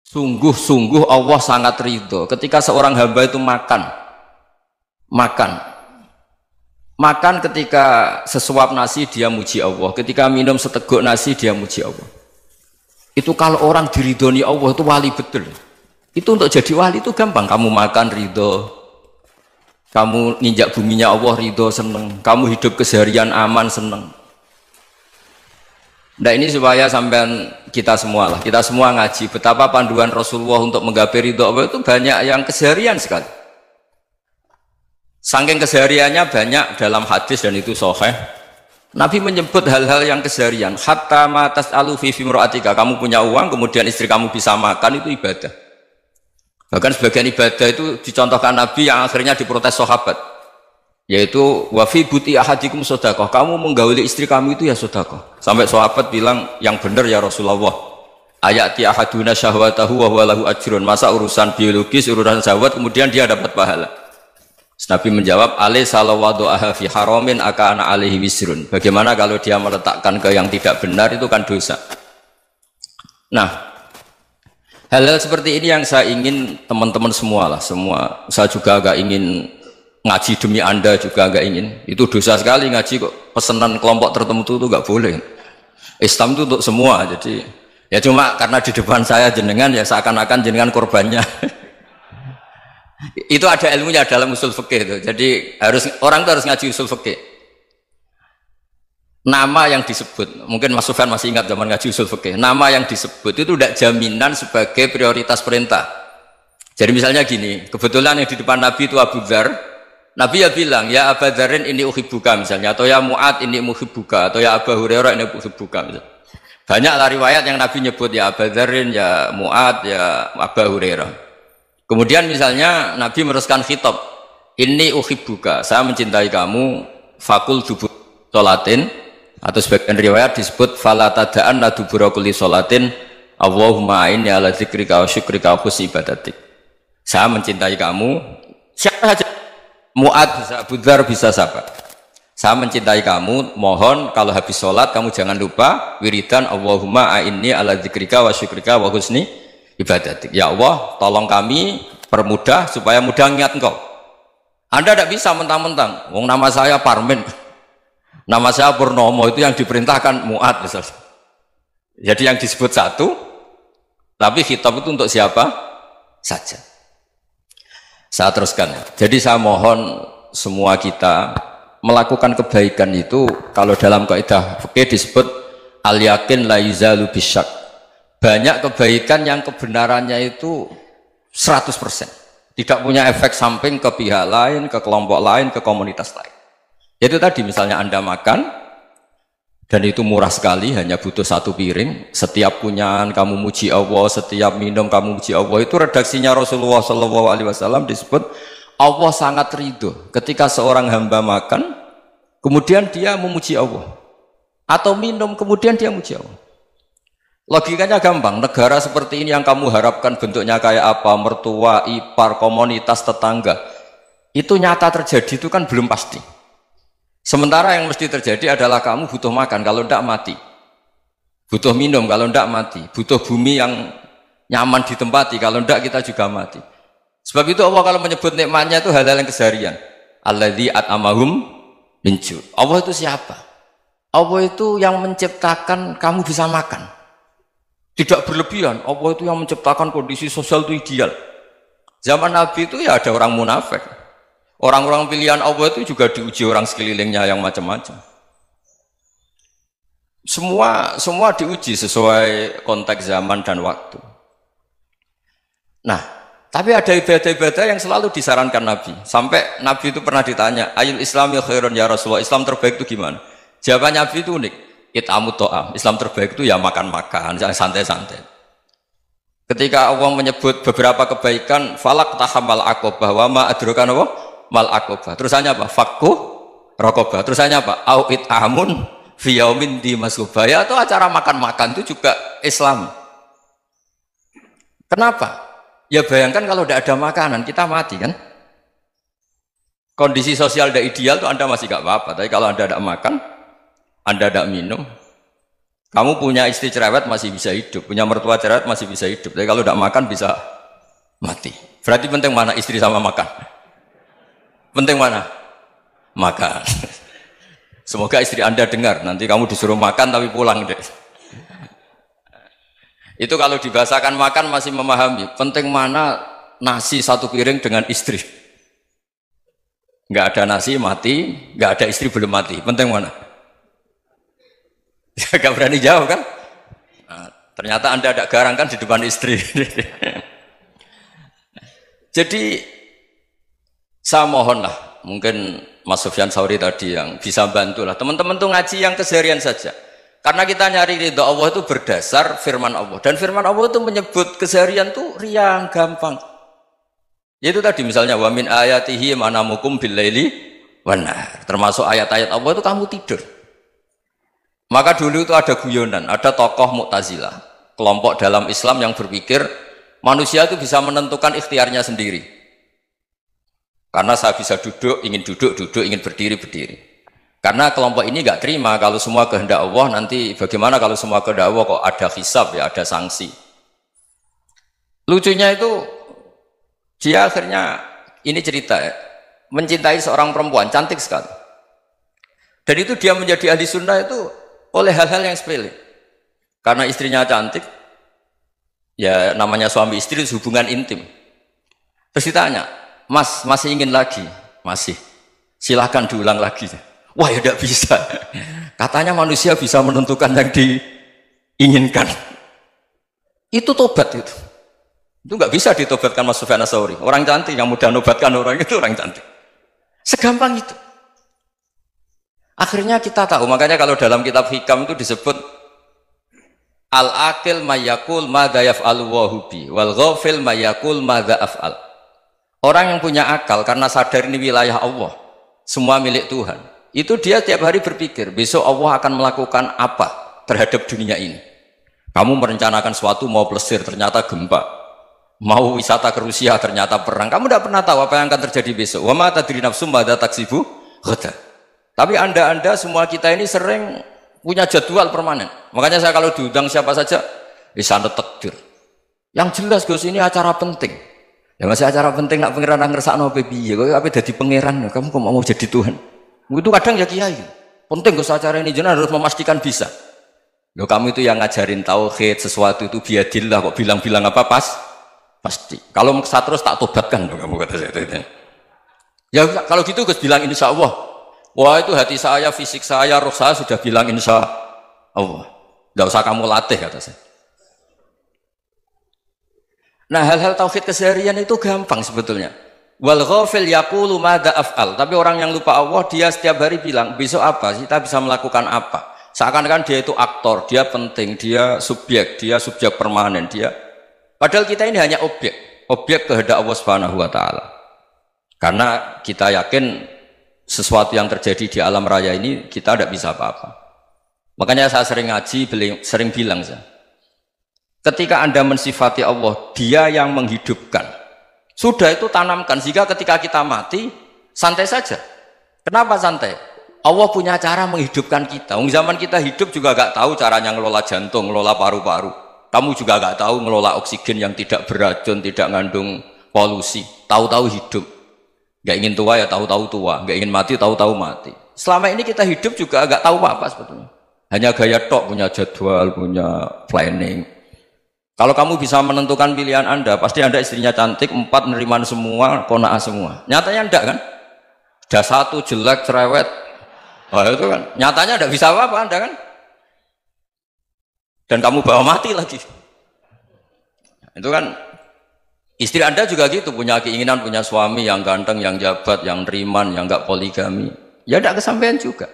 Sungguh-sungguh Allah sangat ridho ketika seorang hamba itu makan ketika sesuap nasi dia muji Allah, ketika minum seteguk nasi dia muji Allah. Itu kalau orang diridhoni Allah itu wali betul. Itu untuk jadi wali itu gampang, kamu makan ridho, kamu ninjak buminya Allah ridho seneng, kamu hidup keseharian aman seneng. Nah ini supaya sampean kita semua ngaji betapa panduan Rasulullah untuk menggapai ridho Allah itu banyak yang keseharian sekali. Saking kesehariannya banyak dalam hadis dan itu sahih. Nabi menyebut hal-hal yang keseharian. Hatta ma tas'alu fi imra'atika, kamu punya uang kemudian istri kamu bisa makan itu ibadah. Bahkan sebagian ibadah itu dicontohkan Nabi yang akhirnya diprotes sahabat. Yaitu wa fi buti ahadikum sedekah, kamu menggauli istri kamu itu ya sedekah. Sampai sahabat bilang yang benar ya Rasulullah. Ayati ahaduna syahwatahu wa huwa lahu ajrun. Masa urusan biologis, urusan syahwat kemudian dia dapat pahala. Nabi menjawab, alaih salawadu'aha fi haramin akana alaihi wisrun. Bagaimana kalau dia meletakkan ke yang tidak benar itu kan dosa. Nah, hal-hal seperti ini yang saya ingin teman-teman semua, saya juga agak ingin ngaji demi Anda juga agak ingin. Itu dosa sekali ngaji kok pesanan kelompok tertentu itu enggak boleh. Islam itu untuk semua. Jadi ya cuma karena di depan saya jenengan ya seakan-akan jenengan korbannya. Itu ada ilmunya dalam usul fikih itu. Jadi orang itu harus ngaji usul fikih. Nama yang disebut, mungkin Mas Sufyan masih ingat zaman ngaji usul fikih. Nama yang disebut itu tidak jaminan sebagai prioritas perintah. Jadi misalnya gini, kebetulan yang di depan Nabi itu Abu Dzar. Nabi ya bilang, ya Abu Dzarin ini uhibbuka misalnya, atau ya Mu'ad ini uhibbuka, atau ya Abu Hurairah ini uhibbuka misalnya. Banyaklah riwayat yang Nabi nyebut ya Abu Dzarin, ya Mu'ad, ya Abu Hurairah. Kemudian misalnya Nabi meneruskan khitab, ini uhibbuka, saya mencintai kamu, fakul dubur sholatin, atau sebagian riwayat disebut fala tada'an la dubura kulli sholatin, Allahumma inni ala dzikrika wa syukrika wa husni ibadatik. Saya mencintai kamu, siapa saja. Mu'ad bisa, Abu Dzar bisa siapa? Saya mencintai kamu, mohon kalau habis sholat kamu jangan lupa wiridan Allahumma a'inni ala dzikrika wa syukrika wa husni ibadatik. Ya Allah, tolong kami permudah supaya mudah ingat engkau. Anda tidak bisa mentang-mentang, wong nama saya Parmin, nama saya Purnomo, itu yang diperintahkan Mu'ad misalnya. Jadi yang disebut satu, tapi khitab itu untuk siapa saja. Saya teruskan. Jadi saya mohon semua kita melakukan kebaikan itu kalau dalam kaidah fikih disebut al yakin la yuzalu bisyak. Banyak kebaikan yang kebenarannya itu 100%. Tidak punya efek samping ke pihak lain, ke kelompok lain, ke komunitas lain. Itu tadi misalnya Anda makan dan itu murah sekali, hanya butuh satu piring. Setiap punyaan kamu muji Allah, setiap minum kamu muji Allah. Itu redaksinya Rasulullah SAW disebut Allah sangat ridho ketika seorang hamba makan, kemudian dia memuji Allah, atau minum kemudian dia muji Allah. Logikanya gampang. Negara seperti ini yang kamu harapkan bentuknya kayak apa, mertua, ipar, komunitas, tetangga, itu nyata terjadi itu kan belum pasti. Sementara yang mesti terjadi adalah kamu butuh makan, kalau tidak mati. Butuh minum, kalau tidak mati. Butuh bumi yang nyaman ditempati, kalau tidak kita juga mati. Sebab itu Allah kalau menyebut nikmatnya itu hal-hal yang keseharian. Alladzi at'amahum min ju'. Allah itu siapa? Allah itu yang menciptakan kamu bisa makan. Tidak berlebihan. Allah itu yang menciptakan kondisi sosial itu ideal. Zaman Nabi itu ya ada orang munafik. Orang-orang pilihan Allah itu juga diuji orang sekelilingnya yang macam-macam. Semua diuji sesuai konteks zaman dan waktu. Nah, tapi ada ibadah-ibadah yang selalu disarankan Nabi. Sampai Nabi itu pernah ditanya, ayul islami khairun ya Rasulullah, Islam terbaik itu gimana? Jawaban Nabi itu unik. It'amut to'am. Islam terbaik itu ya makan-makan, santai-santai. Ketika Allah menyebut beberapa kebaikan, falak tahamal aqobah wa ma adrokan apa? Mal aqobah. Terusannya apa? Fakku raqobah. Terusannya apa? Au it'amun fi yaumin di masubah. Ya, itu acara makan-makan itu juga Islam. Kenapa? Ya bayangkan kalau tidak ada makanan kita mati kan? Kondisi sosial tidak ideal itu Anda masih gak apa-apa. Tapi kalau Anda tidak makan, Anda tidak minum, Kamu punya istri cerewet masih bisa hidup, punya mertua cerewet masih bisa hidup. Tapi kalau tidak makan bisa mati. Berarti penting mana istri sama makan? Penting mana? Makan. Semoga istri Anda dengar. Nanti kamu disuruh makan tapi pulang deh. Itu kalau dibahasakan makan masih memahami. Penting mana nasi satu piring dengan istri. Nggak ada nasi mati, nggak ada istri belum mati. Penting mana? Gak berani jawab kan? Nah, ternyata Anda ada garang kan di depan istri. Jadi saya mohonlah, mungkin Mas Sufyan Sauri tadi yang bisa bantu lah. Teman-teman tuh ngaji yang keseharian saja. Karena kita nyari ridho Allah itu berdasar firman Allah. Dan firman Allah itu menyebut keseharian tuh riang, gampang. Yaitu tadi misalnya wa min ayatihi manamukum billaili wan nahar. Termasuk ayat-ayat Allah itu kamu tidur. Maka dulu itu ada guyonan, ada tokoh Mu'tazilah, kelompok dalam Islam yang berpikir manusia itu bisa menentukan ikhtiarnya sendiri. Karena saya bisa duduk, ingin berdiri, berdiri. Karena kelompok ini nggak terima kalau semua kehendak Allah, nanti bagaimana kalau semua kehendak Allah kok ada hisab ya, ada sanksi. Lucunya itu dia akhirnya ini cerita ya, mencintai seorang perempuan cantik sekali. Dan itu dia menjadi ahli sunnah itu oleh hal-hal yang sepele. Karena istrinya cantik, ya namanya suami istri itu hubungan intim. Terus ditanya, Mas, masih ingin lagi? Masih. Silahkan diulang lagi. Wah ya tidak bisa. Katanya manusia bisa menentukan yang diinginkan. Itu tobat itu. Itu nggak bisa ditobatkan Mas Sufyan Ats-Tsauri. Orang cantik yang mudah nobatkan orang itu orang cantik. Segampang itu. Akhirnya kita tahu, makanya kalau dalam kitab Hikam itu disebut al-akil mayyakul madza yaf'alu wa hubi wal ghafil mayyakul madza af'al. Orang yang punya akal karena sadar ini wilayah Allah, semua milik Tuhan. Itu dia tiap hari berpikir, besok Allah akan melakukan apa terhadap dunia ini. Kamu merencanakan suatu mau plesir ternyata gempa. Mau wisata ke Rusia ternyata perang. Kamu tidak pernah tahu apa yang akan terjadi besok. Wa ma tadri nafsum madza taksibu ghadan. Tapi anda semua kita ini sering punya jadwal permanen. Makanya saya kalau diundang siapa saja, bisa takdir. Yang jelas Gus ini acara penting. Ya masih acara penting nak pangeran ngersakno piye? Kowe ape dadi pangeran, kamu kok mau jadi Tuhan? Itu kadang ya kiai. Penting Gus acara ini jenengan harus memastikan bisa. Loh kamu itu yang ngajarin tauhid, sesuatu itu biadillah kok bilang-bilang apa pasti. Kalau maksa terus tak tobatkan loh kamu kata saya. Ya kalau gitu Gus bilang insya Allah. Wah itu hati saya, fisik saya, roh saya sudah bilang insya Allah. Tidak usah kamu latih kata saya. Nah hal-hal tauhid keseharian itu gampang sebetulnya. Wal ghafil yaqulu madza af'al. Tapi orang yang lupa Allah dia setiap hari bilang besok apa? Kita bisa melakukan apa? Seakan-akan dia itu aktor, dia penting, dia subjek permanen, dia. Padahal kita ini hanya objek kehendak Allah Subhanahu wa taala. Karena kita yakin sesuatu yang terjadi di alam raya ini kita tidak bisa apa-apa. Makanya saya sering ngaji, sering bilang saya, ketika Anda mensifati Allah, dia yang menghidupkan. Sudah itu tanamkan, sehingga ketika kita mati, santai saja. Kenapa santai? Allah punya cara menghidupkan kita. Zaman kita hidup juga gak tahu caranya ngelola jantung, ngelola paru-paru. Kamu juga gak tahu ngelola oksigen yang tidak beracun, tidak mengandung polusi. Tahu-tahu hidup. Gak ingin tua ya tahu-tahu tua, gak ingin mati tahu-tahu mati. Selama ini kita hidup juga gak tahu apa-apa sebetulnya. Hanya gaya tok, punya jadwal, punya planning. Kalau kamu bisa menentukan pilihan Anda, pasti Anda istrinya cantik, 4 neriman semua, kona'ah semua. Nyatanya enggak kan? Ada 1 jelek, cerewet. Oh itu kan, nyatanya enggak bisa apa-apa Anda kan? Dan kamu bawa mati lagi. Itu kan, istri Anda juga gitu, punya keinginan, punya suami yang ganteng, yang jabat, yang neriman, yang enggak poligami. Ya enggak kesampaian juga.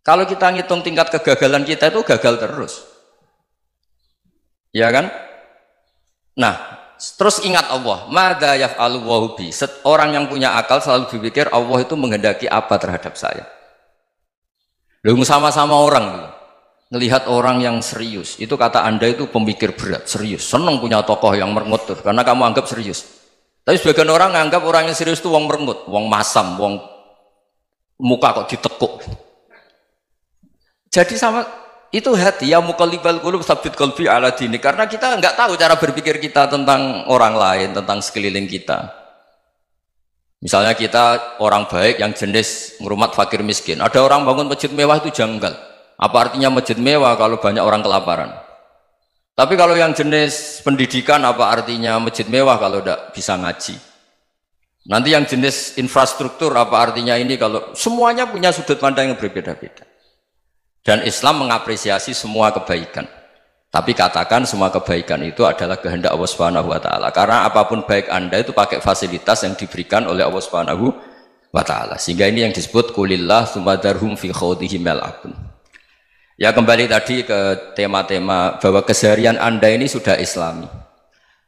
Kalau kita ngitung tingkat kegagalan kita itu gagal terus. Ya kan? Nah, terus ingat Allah, madza yaf'alu wa hubi. Orang yang punya akal selalu berpikir Allah itu menghendaki apa terhadap saya. Lalu sama-sama orang melihat orang yang serius. Itu kata Anda itu pemikir berat, serius. Senang punya tokoh yang merengut karena kamu anggap serius. Tapi sebagian orang anggap orang yang serius itu wong merengut, wong masam, wong muka kok ditekuk. Jadi sama itu hati ya muqallibal qulub tsabbit qalbi ala dinik, karena kita nggak tahu cara berpikir kita tentang orang lain, tentang sekeliling kita. Misalnya kita orang baik yang jenis ngrumat fakir miskin, ada orang bangun masjid mewah itu janggal. Apa artinya masjid mewah kalau banyak orang kelaparan? Tapi kalau yang jenis pendidikan, apa artinya masjid mewah kalau tidak bisa ngaji? Nanti yang jenis infrastruktur, apa artinya ini kalau semuanya punya sudut pandang yang berbeda-beda. Dan Islam mengapresiasi semua kebaikan. Tapi katakan semua kebaikan itu adalah kehendak Allah Subhanahu wa taala. Karena apapun baik Anda itu pakai fasilitas yang diberikan oleh Allah Subhanahu wa taala. Sehingga ini yang disebut kulillah tsumadarhum fi khawdihim yal'abun. Ya kembali tadi ke tema-tema bahwa keseharian Anda ini sudah Islami.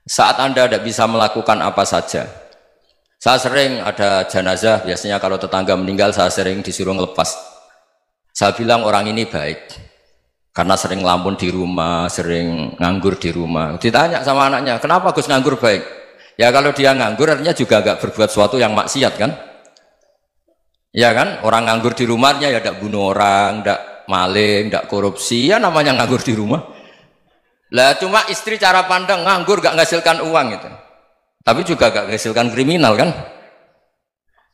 Saat Anda tidak bisa melakukan apa saja. Saya sering ada jenazah, biasanya kalau tetangga meninggal saya sering disuruh ngelepas. Saya bilang orang ini baik karena sering ngelamun di rumah, sering nganggur di rumah. Ditanya sama anaknya, kenapa Gus nganggur baik? Ya kalau dia nganggur artinya juga agak berbuat sesuatu yang maksiat kan? Ya kan? Orang nganggur di rumahnya ya tidak bunuh orang, tidak maling, tidak korupsi, ya namanya nganggur di rumah. Lah cuma istri cara pandang nganggur gak menghasilkan uang itu. Tapi juga gak menghasilkan kriminal kan?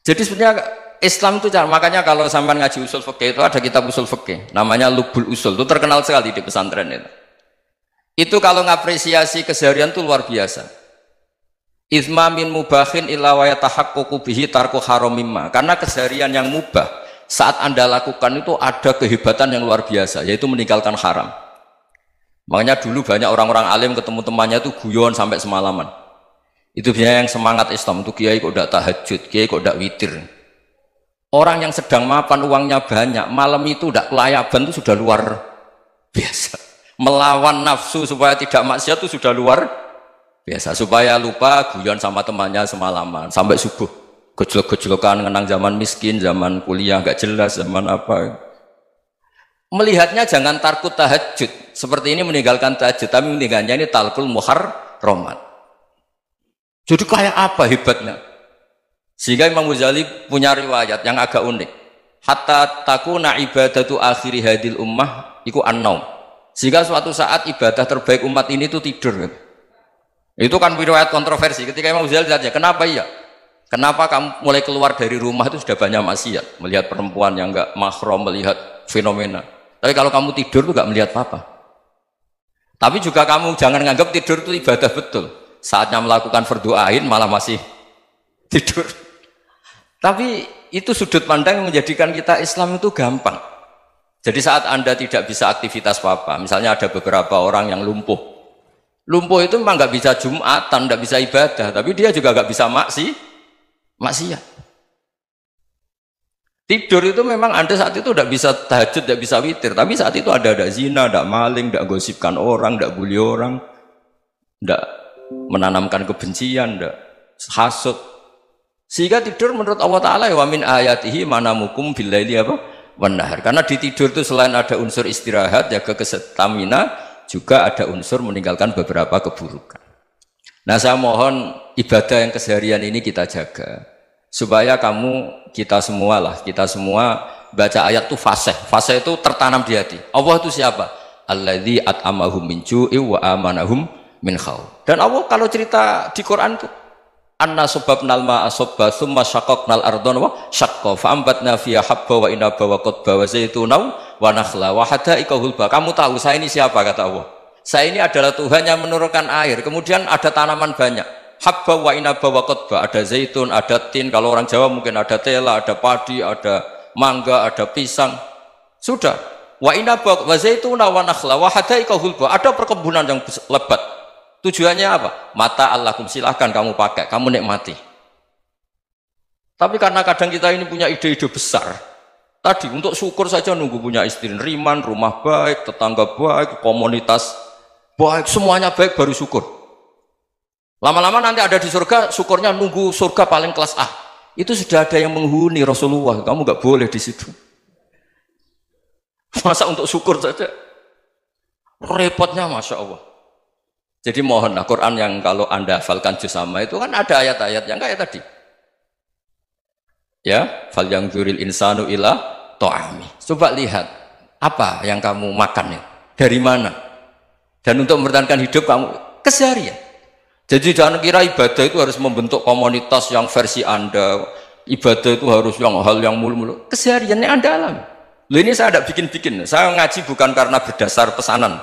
Jadi sebenarnya Islam itu makanya kalau sampai ngaji usul fikih itu ada kitab usul fikih namanya Lubul Usul, itu terkenal sekali di pesantren itu. Itu kalau ngapresiasi keseharian itu luar biasa. Izma min mubahin illa wa yatahaqququ bihi tarku haramimma. Karena keseharian yang mubah saat Anda lakukan itu ada kehebatan yang luar biasa, yaitu meninggalkan haram. Makanya dulu banyak orang-orang alim ketemu temannya itu guyon sampai semalaman. Itu biasanya yang semangat Islam itu kiai kok tidak tahajud, kiai kok tidak witir. Orang yang sedang mapan uangnya banyak, malam itu tidak kelayaban itu sudah luar biasa. Melawan nafsu supaya tidak maksiat itu sudah luar biasa. Supaya lupa guyon sama temannya semalaman sampai subuh. Gejlok-gejlokan mengenang zaman miskin, zaman kuliah gak jelas, zaman apa. Melihatnya jangan tarkut tahajud. Seperti ini meninggalkan tahajud, tapi meninggalnya ini talkul muharramat. Jadi kayak apa hebatnya? Sehingga Imam Ghazali punya riwayat yang agak unik. Hatta takuna ibadatu akhiri hadil ummah iku an-naum. Sehingga suatu saat ibadah terbaik umat ini itu tidur. Itu kan riwayat kontroversi. Ketika Imam Ghazali tanya, kenapa iya? Kenapa kamu mulai keluar dari rumah itu sudah banyak maksiat? Melihat perempuan yang enggak mahram, melihat fenomena. Tapi kalau kamu tidur itu enggak melihat apa-apa. Tapi juga kamu jangan nganggap tidur itu ibadah betul. Saatnya melakukan fardu ain malah masih tidur. Tapi itu sudut pandang yang menjadikan kita Islam itu gampang. Jadi saat Anda tidak bisa aktivitas apa-apa, misalnya ada beberapa orang yang lumpuh. Lumpuh itu memang nggak bisa Jumatan, nggak bisa ibadah, tapi dia juga nggak bisa maksiat. Tidur itu memang Anda saat itu tidak bisa tahajud, tidak bisa witir, tapi saat itu ada zina, ada maling, tidak gosipkan orang, tidak bully orang, tidak menanamkan kebencian, tidak hasud. Sehingga tidur menurut Allah Ta'ala wa min ayatihi manamukum billaili apa? Wan-nahar. Karena di tidur itu selain ada unsur istirahat, jaga stamina, juga ada unsur meninggalkan beberapa keburukan. Nah saya mohon ibadah yang keseharian ini kita jaga. Supaya kita semua baca ayat itu fasih. Fasih itu tertanam di hati. Allah itu siapa? Alladzi at'amahum min ju'i wa amanahum min khauf. Dan Allah kalau cerita di Quran itu anna subabnal ma'a subba thumma syaqaqnal ardon wa syaqqa fa'ambatna fiha habba wa inaba wa qadba wa zaituna wa nakhla wa hadaika hulba. Kamu tahu saya ini siapa, kata Allah. Saya ini adalah Tuhan yang menurunkan air, kemudian ada tanaman banyak, habba wa inaba wa qadba, ada zaitun, ada tin, kalau orang Jawa mungkin ada tela, ada padi, ada mangga, ada pisang. Sudah. Wa inaba wa zaituna wa nakhla wa hadaika hulba, ada perkebunan yang lebat. Tujuannya apa? Mata Allahkum, silahkan kamu pakai, kamu nikmati. Tapi karena kadang kita ini punya ide-ide besar. Tadi untuk syukur saja nunggu punya istri riman, rumah baik, tetangga baik, komunitas baik, semuanya baik baru syukur. Lama-lama nanti ada di surga, syukurnya nunggu surga paling kelas A. Itu sudah ada yang menghuni Rasulullah, kamu nggak boleh di situ. Masa untuk syukur saja? Repotnya Masya Allah. Jadi mohonlah Quran yang kalau Anda hafalkan juz sama itu kan ada ayat-ayat yang kayak tadi. Ya, fal yang dzuril insanu ila ta'ami. Coba lihat Apa yang kamu makan ya? Dari mana? Dan untuk mempertahankan hidup kamu keseharian. Jadi jangan kira ibadah itu harus membentuk komunitas yang versi Anda. Ibadah itu harus yang hal yang mulu-mulu. Kesehariannya Anda alami. Loh, ini saya tidak bikin-bikin. Saya ngaji bukan karena berdasar pesanan.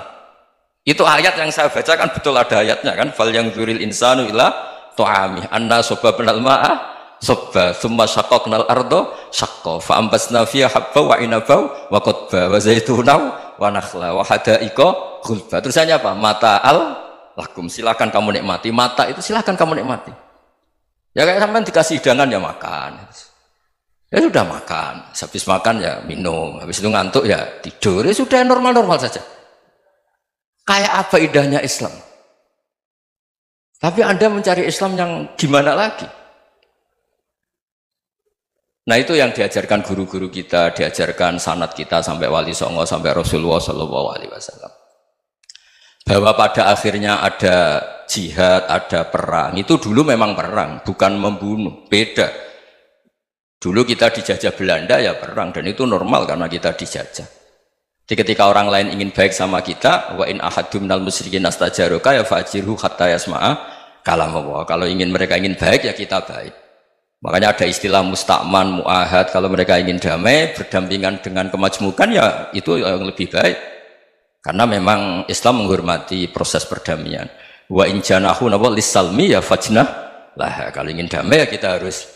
Itu ayat yang saya baca kan betul ada ayatnya kan. Fal yang dzuril insanu ila ta'ami anna sababnal ma'a sabba thumma syaqqaqnal ardo syaqqa fa ambasna fiha habba wa inaba wa qadba wa zaituna wa nakhla wa hadaiqa ghulba. Terusannya apa? Mata'al lakum, silakan kamu nikmati. Mata itu silakan kamu nikmati. Ya kayak sampean dikasih hidangan ya makan. Ya sudah makan, habis makan ya minum, habis itu ngantuk ya tidur. Ya sudah normal-normal saja. Kayak apa indahnya Islam? Tapi Anda mencari Islam yang gimana lagi? Nah itu yang diajarkan guru-guru kita, diajarkan sanad kita sampai Wali Songo, sampai Rasulullah SAW. Bahwa pada akhirnya ada jihad, ada perang. Itu dulu memang perang, bukan membunuh, beda. Dulu kita dijajah Belanda ya perang, dan itu normal karena kita dijajah. Jadi ketika orang lain ingin baik sama kita, wa in ahadum minal musyrikin astajaruka ya fajirhu hatta yasma'a kalam Allah. Kalau mereka ingin baik ya kita baik. Makanya ada istilah musta'man, mu'ahad. Kalau mereka ingin damai, berdampingan dengan kemajmukan ya itu yang lebih baik. Karena memang Islam menghormati proses perdamaian. Wa in janahu lis-salmi ya fajnah lah. Kalau ingin damai ya kita harus